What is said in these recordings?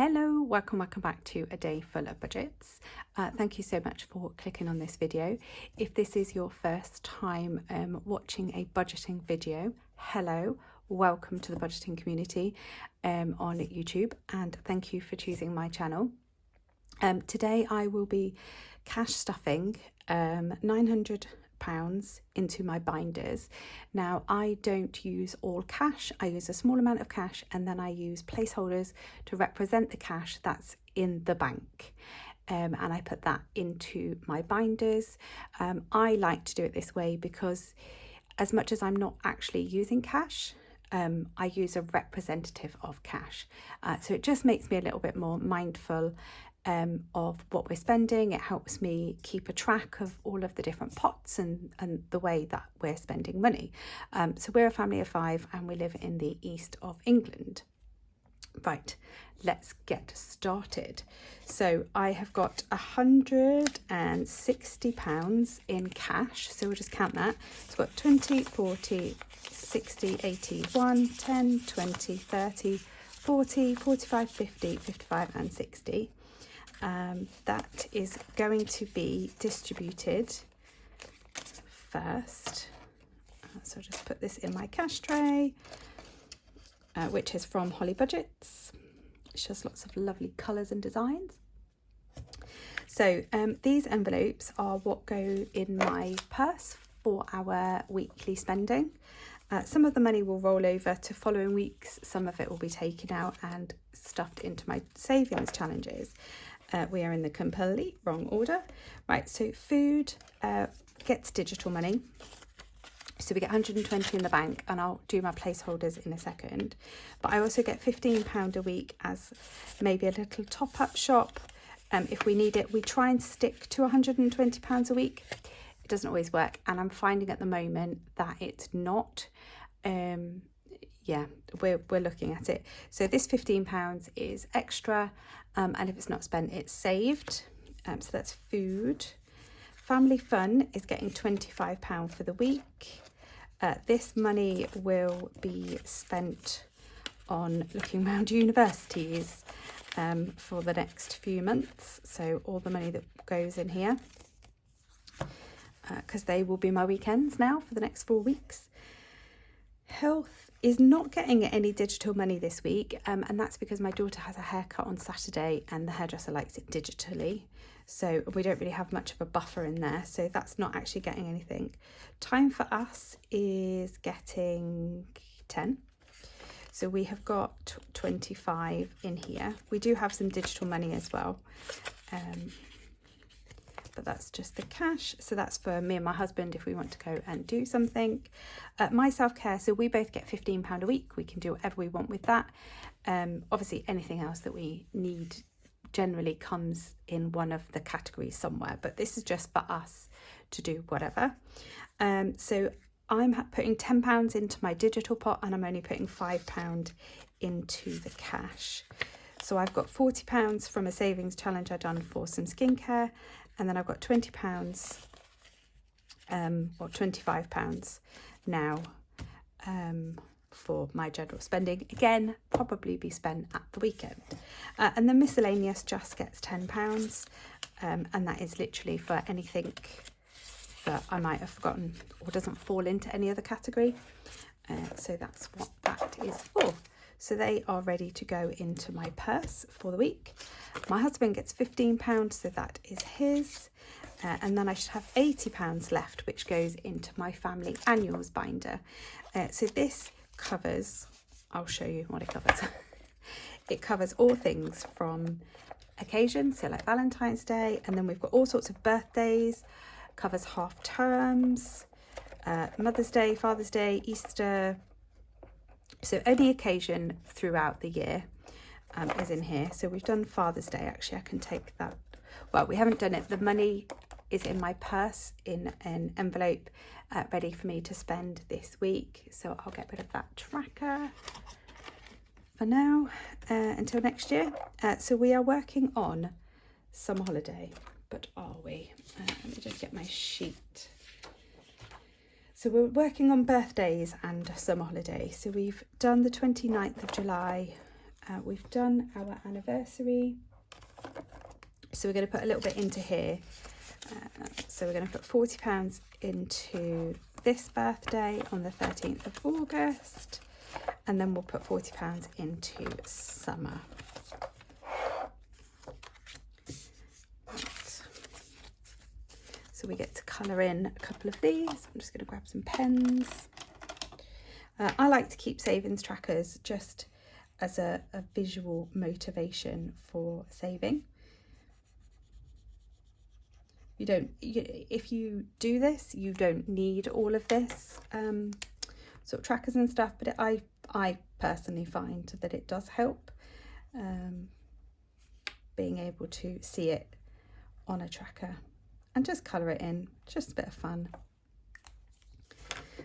Hello, welcome back to A Day Full of Budgets. Thank you so much for clicking on this video. If this is your first time watching a budgeting video, hello, welcome to the budgeting community on YouTube, and thank you for choosing my channel. Today I will be cash stuffing £900 into my binders. Now I don't use all cash, I use a small amount of cash and then I use placeholders to represent the cash that's in the bank, and I put that into my binders. I like to do it this way because as much as I'm not actually using cash, I use a representative of cash, so it just makes me a little bit more mindful of what we're spending. It helps me keep a track of all of the different pots and the way that we're spending money. So we're a family of 5 and we live in the east of England. Right, let's get started. So I have got £160 in cash, so we'll just count that. So I've got 20, 40, 60, 80, 1, 10, 20, 30, 40, 45, 50, 55 and 60. That is going to be distributed first. So I'll just put this in my cash tray, which is from Holly Budgets. It's just lots of lovely colours and designs. So these envelopes are what go in my purse for our weekly spending. Some of the money will roll over to following weeks. Some of it will be taken out and stuffed into my savings challenges. We are in the complete wrong order. Right, so food gets digital money. So we get 120 in the bank, and I'll do my placeholders in a second. But I also get £15 a week as maybe a little top-up shop if we need it. We try and stick to £120 a week. It doesn't always work, and I'm finding at the moment that it's not. Yeah, we're looking at it. So this £15 is extra, and if it's not spent, it's saved. So that's food. Family fun is getting £25 for the week. This money will be spent on looking around universities for the next few months. So all the money that goes in here, because they will be my weekends now for the next 4 weeks. Health is not getting any digital money this week, and that's because my daughter has a haircut on Saturday and the hairdresser likes it digitally, so we don't really have much of a buffer in there, so that's not actually getting anything. Time for us is getting 10, so we have got 25 in here. We do have some digital money as well, but that's just the cash. So that's for me and my husband if we want to go and do something. My self-care, so we both get £15 a week. We can do whatever we want with that. Obviously anything else that we need generally comes in one of the categories somewhere, but this is just for us to do whatever. So I'm putting £10 into my digital pot, and I'm only putting £5 into the cash. So I've got £40 from a savings challenge I've done for some skincare, and then I've got £20 or £25 now for my general spending. Again, probably be spent at the weekend. And the miscellaneous just gets £10, and that is literally for anything that I might have forgotten or doesn't fall into any other category. So that's what that is for. So they are ready to go into my purse for the week. My husband gets £15, so that is his. And then I should have £80 left, which goes into my family annuals binder. So this covers, I'll show you what it covers. It covers all things from occasions, so like Valentine's Day, and then we've got all sorts of birthdays, covers half terms, Mother's Day, Father's Day, Easter. So any occasion throughout the year is in here. So we've done Father's Day. Actually, I can take that. Well, we haven't done it. The money is in my purse in an envelope ready for me to spend this week. So I'll get rid of that tracker for now until next year. So we are working on summer holiday, but are we? Let me just get my sheet. So we're working on birthdays and summer holiday. So we've done the 29th of July, We've done our anniversary, so we're going to put a little bit into here. So we're going to put £40 into this birthday on the 13th of August, and then we'll put £40 into summer. Right. So we get to colour in a couple of these. I'm just going to grab some pens. I like to keep savings trackers just as a visual motivation for saving. If you do this, you don't need all of this sort of trackers and stuff, but I personally find that it does help being able to see it on a tracker and just colour it in, just a bit of fun.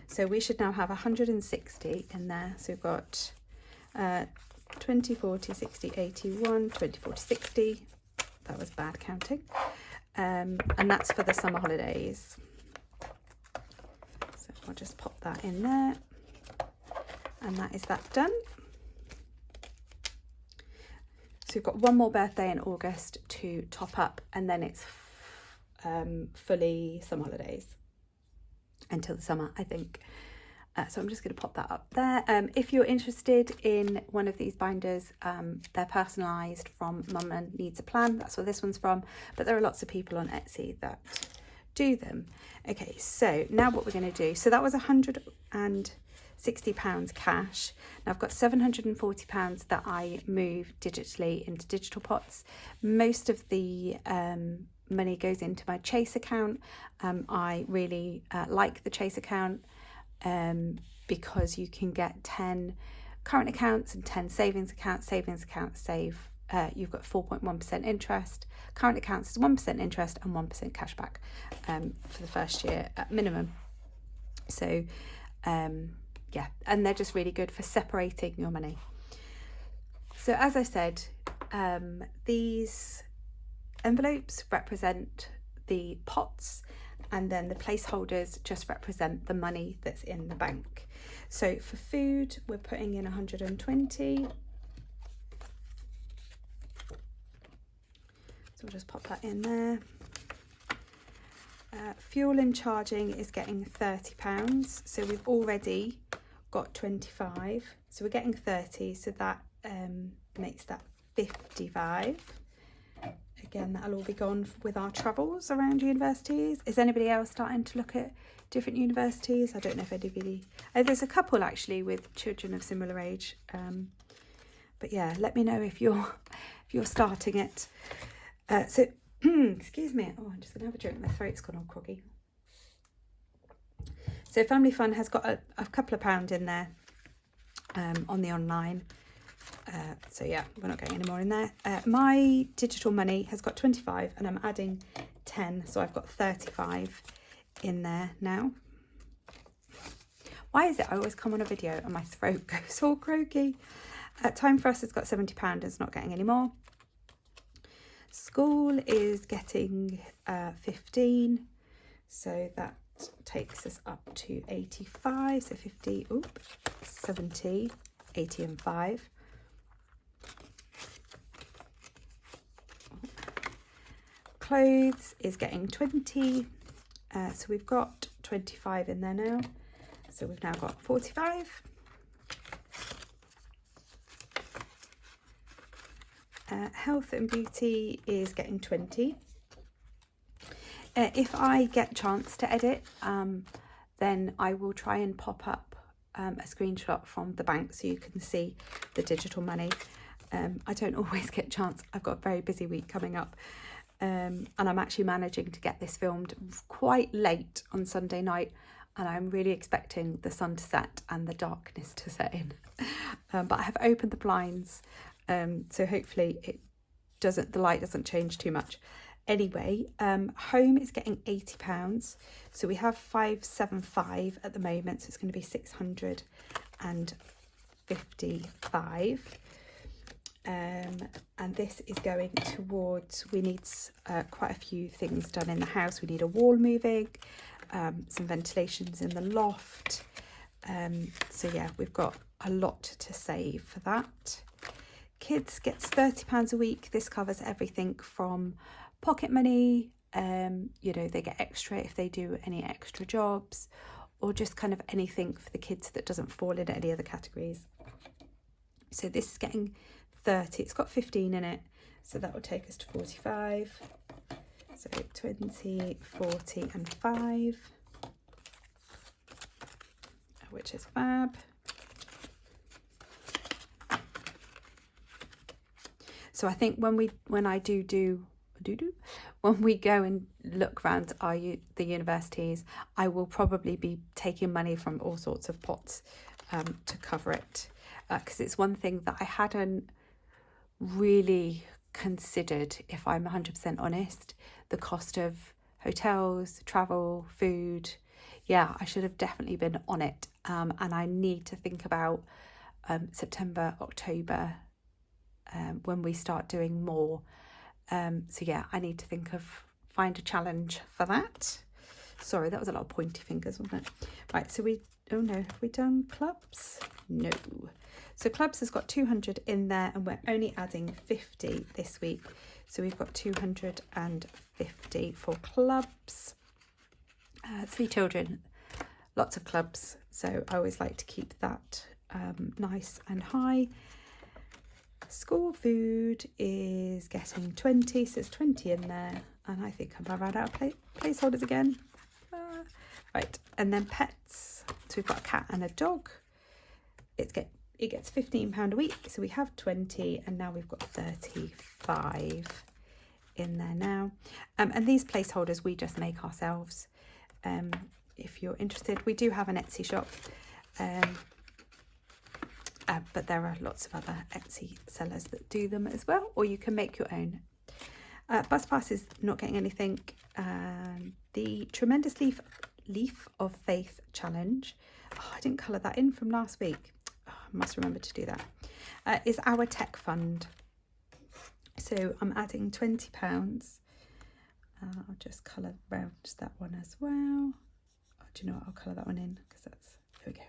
So we should now have 160 in there. So we've got 20, 40, 60, 81, 20, 40, 60. That was bad counting. And that's for the summer holidays. So I'll just pop that in there. And that is that done. So we've got one more birthday in August to top up, and then it's fully summer holidays until the summer, I think. So I'm just going to pop that up there. If you're interested in one of these binders, they're personalised from Mum and Needs a Plan. That's what this one's from. But there are lots of people on Etsy that do them. Okay, so now what we're going to do. So that was £160 cash. Now I've got £740 that I move digitally into digital pots. Most of the money goes into my Chase account. I really like the Chase account. Because you can get 10 current accounts and 10 savings accounts. Savings accounts save, you've got 4.1% interest. Current accounts is 1% interest and 1% cash back for the first year at minimum. So yeah, and they're just really good for separating your money. So as I said, these envelopes represent the pots, and then the placeholders just represent the money that's in the bank. So for food, we're putting in 120. So we'll just pop that in there. Fuel and charging is getting £30. So we've already got 25. So we're getting 30. So that makes that 55. Again, that'll all be gone with our travels around universities. Is anybody else starting to look at different universities? I don't know if anybody... there's a couple actually with children of similar age. But yeah, let me know if you're starting it. So, excuse me. Oh, I'm just going to have a drink. My throat's gone all groggy. So Family Fun has got a couple of pound in there on the online. So yeah, we're not getting any more in there. My digital money has got 25 and I'm adding 10, so I've got 35 in there now. Why is it I always come on a video and my throat goes all croaky? Time for Us has got £70 and it's not getting any more. School is getting 15, so that takes us up to 85, so 50, 70, 80 and 5. Clothes is getting 20, so we've got 25 in there now, so we've now got 45. Health and beauty is getting 20. If I get a chance to edit, then I will try and pop up a screenshot from the bank so you can see the digital money. I don't always get a chance. I've got a very busy week coming up. And I'm actually managing to get this filmed quite late on Sunday night, and I'm really expecting the sun to set and the darkness to set in. But I have opened the blinds, so hopefully the light doesn't change too much. Anyway, home is getting £80, so we have 575 at the moment, so it's going to be 655. And this is going towards, we need quite a few things done in the house. We need a wall moving, some ventilations in the loft. So yeah, we've got a lot to save for that. Kids gets £30 a week. This covers everything from pocket money, you know, they get extra if they do any extra jobs, or just kind of anything for the kids that doesn't fall in any other categories. So this is getting 30, it's got 15 in it, so that will take us to 45. So 20, 40 and 5, which is fab. So I think when we go and look around the universities, I will probably be taking money from all sorts of pots to cover it, because it's one thing that I hadn't really considered, if I'm 100% honest, the cost of hotels, travel, food. Yeah, I should have definitely been on it, and I need to think about September, October, when we start doing more. So yeah, I need to find a challenge for that. Sorry, that was a lot of pointy fingers, wasn't it? Right, so oh no, have we done clubs? No. So clubs has got 200 in there, and we're only adding 50 this week. So we've got 250 for clubs. 3 children, lots of clubs. So I always like to keep that nice and high. School food is getting 20, so it's 20 in there, and I think I've run out of placeholders again. Right, and then pets. So we've got a cat and a dog. It gets £15 a week, so we have 20, and now we've got 35 in there now. And these placeholders we just make ourselves. If you're interested, we do have an Etsy shop. But there are lots of other Etsy sellers that do them as well, or you can make your own. Bus Pass is not getting anything. The Tremendous Leaf of Faith Challenge, I didn't colour that in from last week. I must remember to do that. Is our tech fund. So I'm adding £20. I'll just colour around that one as well. Oh, do you know what? I'll colour that one in, because there we go.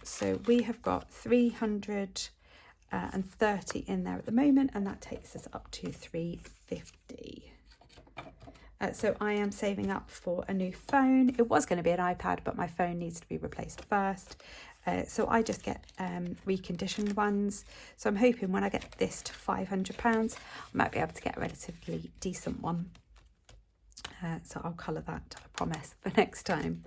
So we have got 330 in there at the moment, and that takes us up to 350. So I am saving up for a new phone. It was going to be an iPad, but my phone needs to be replaced first. So I just get reconditioned ones. So I'm hoping when I get this to £500, I might be able to get a relatively decent one. So I'll colour that, I promise, for next time.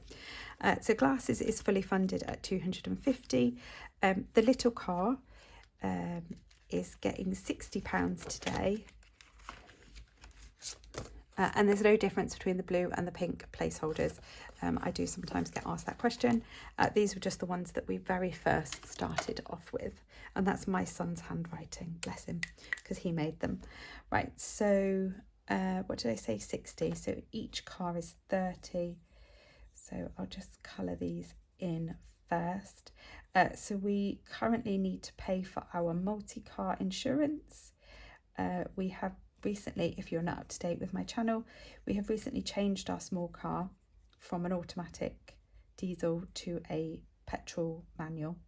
So glasses is fully funded at 250. The little car is getting £60 today. And there's no difference between the blue and the pink placeholders. I do sometimes get asked that question. These were just the ones that we very first started off with. And that's my son's handwriting, bless him, because he made them. Right, so what did I say? 60. So each car is 30. So I'll just colour these in first. So we currently need to pay for our multi-car insurance. We have recently, if you're not up to date with my channel, we have recently changed our small car from an automatic diesel to a petrol manual.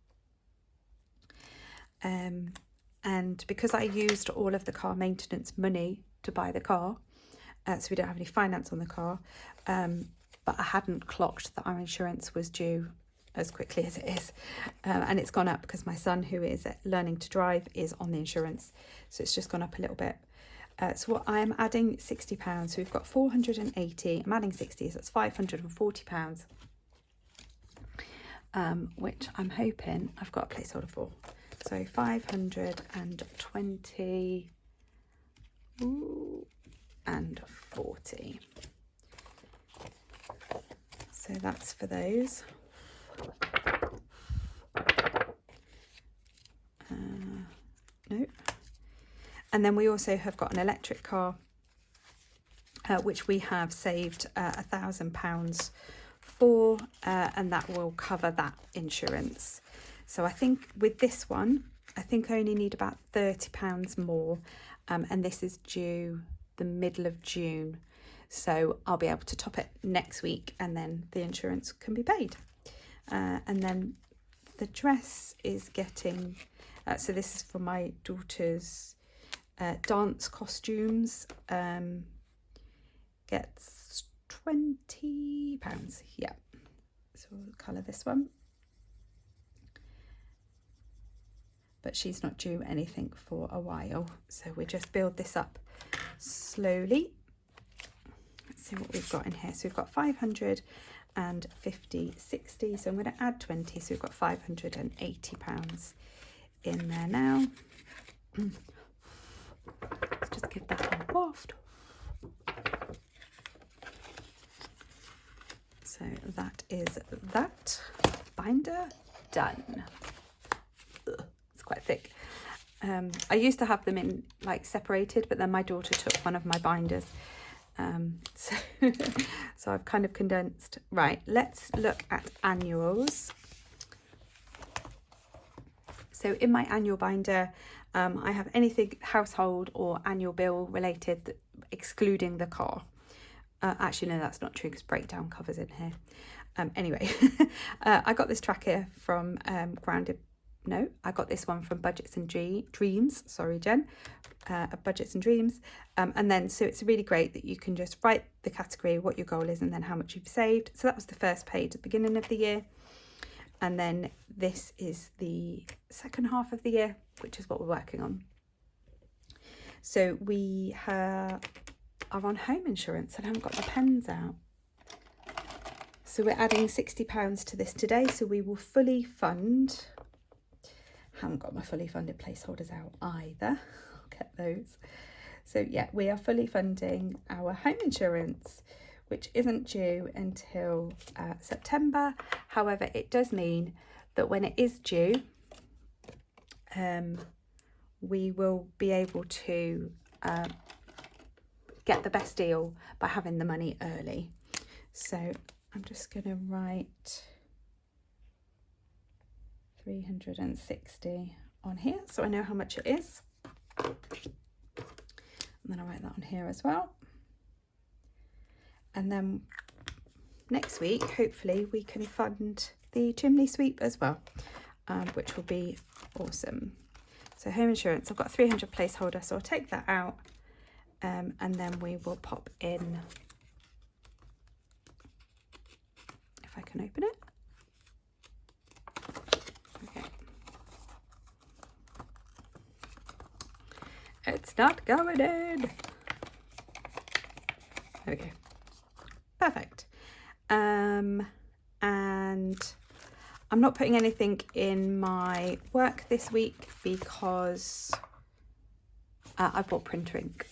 And because I used all of the car maintenance money to buy the car, so we don't have any finance on the car, but I hadn't clocked that our insurance was due as quickly as it is, and it's gone up because my son, who is learning to drive, is on the insurance, so it's just gone up a little bit. So what I'm adding £60, so we've got 480, I'm adding 60, so that's £540, which I'm hoping I've got a placeholder for. So 520 and 40. So that's for those. Nope. And then we also have got an electric car, which we have saved £1,000 for, and that will cover that insurance. So I think with this one, I think I only need about £30 more, and this is due the middle of June. So I'll be able to top it next week, and then the insurance can be paid. And then the dress is getting, so this is for my daughter's dance costumes, gets £20. Yeah, so we'll colour this one. But she's not due anything for a while, so we just build this up slowly. Let's see what we've got in here. So we've got 500 and 50, 60, so I'm going to add 20, so we've got £580 in there now. Let's just give that a waft. So that is that binder done. Ugh, it's quite thick. I used to have them in like separated, but then my daughter took one of my binders. So I've kind of condensed. Right, let's look at annuals. So in my annual binder, I have anything household or annual bill related, excluding the car. Actually, no, that's not true because breakdown covers in here. Anyway, I got this tracker from I got this one from Budgets and Dreams. Sorry, Jen. Budgets and Dreams. And then, so it's really great that you can just write the category, what your goal is, and then how much you've saved. So that was the first page at the beginning of the year. And then this is the second half of the year, which is what we're working on. So we are on home insurance, and I haven't got the pens out. So we're adding £60 to this today. So we will fully fund. Haven't got my fully funded placeholders out either. I'll get those. So yeah, we are fully funding our home insurance, which isn't due until September. However, it does mean that when it is due, we will be able to get the best deal by having the money early. So I'm just going to write 360 on here, so I know how much it is. And then I'll write that on here as well. And then next week, hopefully, we can fund the chimney sweep as well, which will be awesome. So home insurance, I've got 300 placeholder, so I'll take that out, and then we will pop in, if I can open it. Okay. It's not going in. Okay. Perfect. And I'm not putting anything in my work this week because I bought printer ink.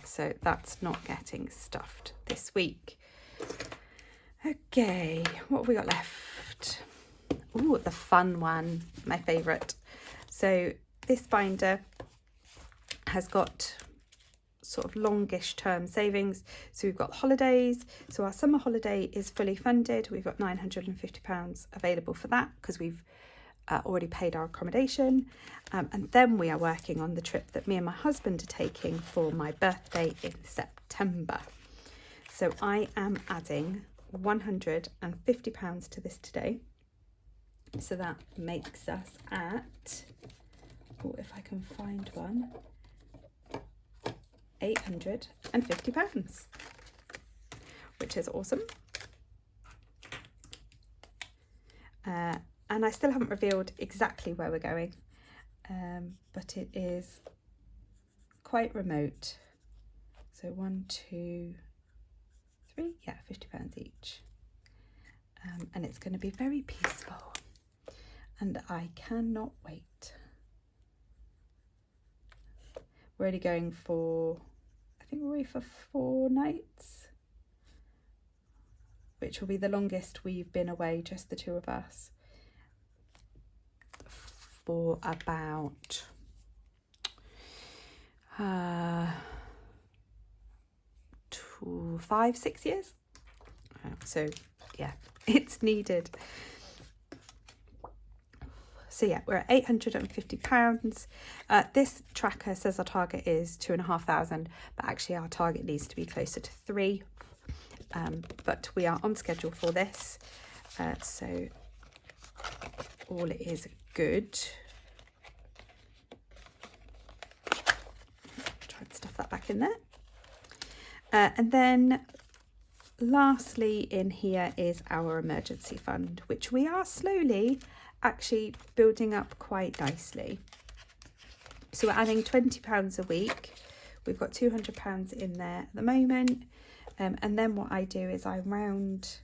So that's not getting stuffed this week. Okay, what have we got left? Ooh, the fun one, my favourite. So this binder has got sort of longish term savings. So we've got holidays. So our summer holiday is fully funded. We've got £950 available for that because we've already paid our accommodation. And then we are working on the trip that me and my husband are taking for my birthday in September. So I am adding £150 to this today. So that makes us at, oh, if I can find one, £850, which is awesome. And I still haven't revealed exactly where we're going, but it is quite remote. So 1, 2, 3, yeah, £50 each. And it's going to be very peaceful, and I cannot wait. We're only going for, I think we're away for 4 nights, which will be the longest we've been away, just the two of us, for about 5-6 years. So yeah, it's needed. So yeah, we're at £850. This tracker says our target is 2,500, but actually our target needs to be closer to 3. But we are on schedule for this. So all is good. Try and stuff that back in there. And then lastly in here is our emergency fund, which we are slowly actually building up quite nicely. So we're adding £20 a week. We've got £200 in there at the moment. And then what I do is I round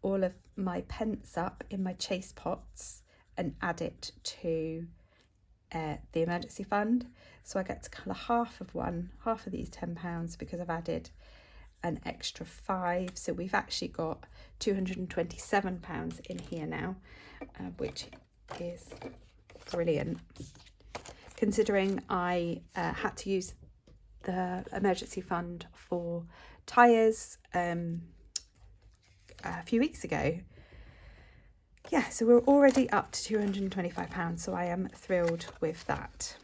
all of my pence up in my chase pots and add it to the emergency fund. So I get to colour half of these £10 because I've added an extra 5. So we've actually got £227 in here now, which is brilliant. Considering I had to use the emergency fund for tyres a few weeks ago. Yeah, so we're already up to £225, so I am thrilled with that.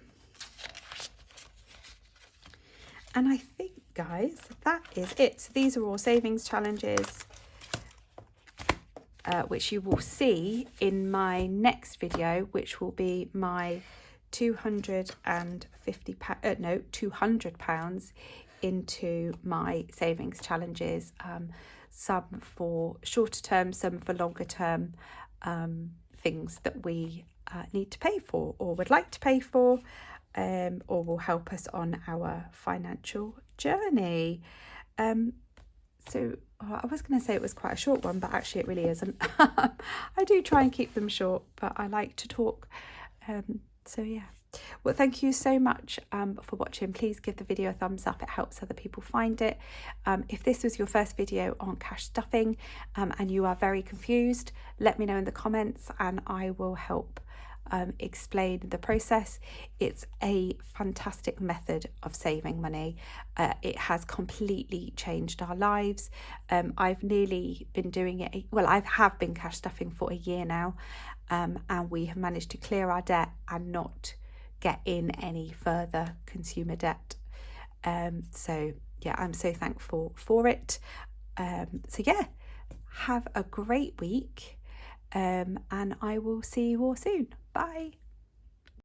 And I think, guys, that is it. So these are all savings challenges, which you will see in my next video, which will be my £200 into my savings challenges, some for shorter term, some for longer term, things that we need to pay for or would like to pay for, or will help us on our financial journey. So I was going to say it was quite a short one, but actually it really isn't. I do try and keep them short, but I like to talk. So yeah. Well, thank you so much for watching. Please give the video a thumbs up. It helps other people find it. If this was your first video on cash stuffing and you are very confused, let me know in the comments and I will help explain the process. It's a fantastic method of saving money. It has completely changed our lives. I've nearly been doing it, I have been cash stuffing for a year now, and we have managed to clear our debt and not get in any further consumer debt. So yeah, I'm so thankful for it. So yeah, have a great week, and I will see you all soon. Bye.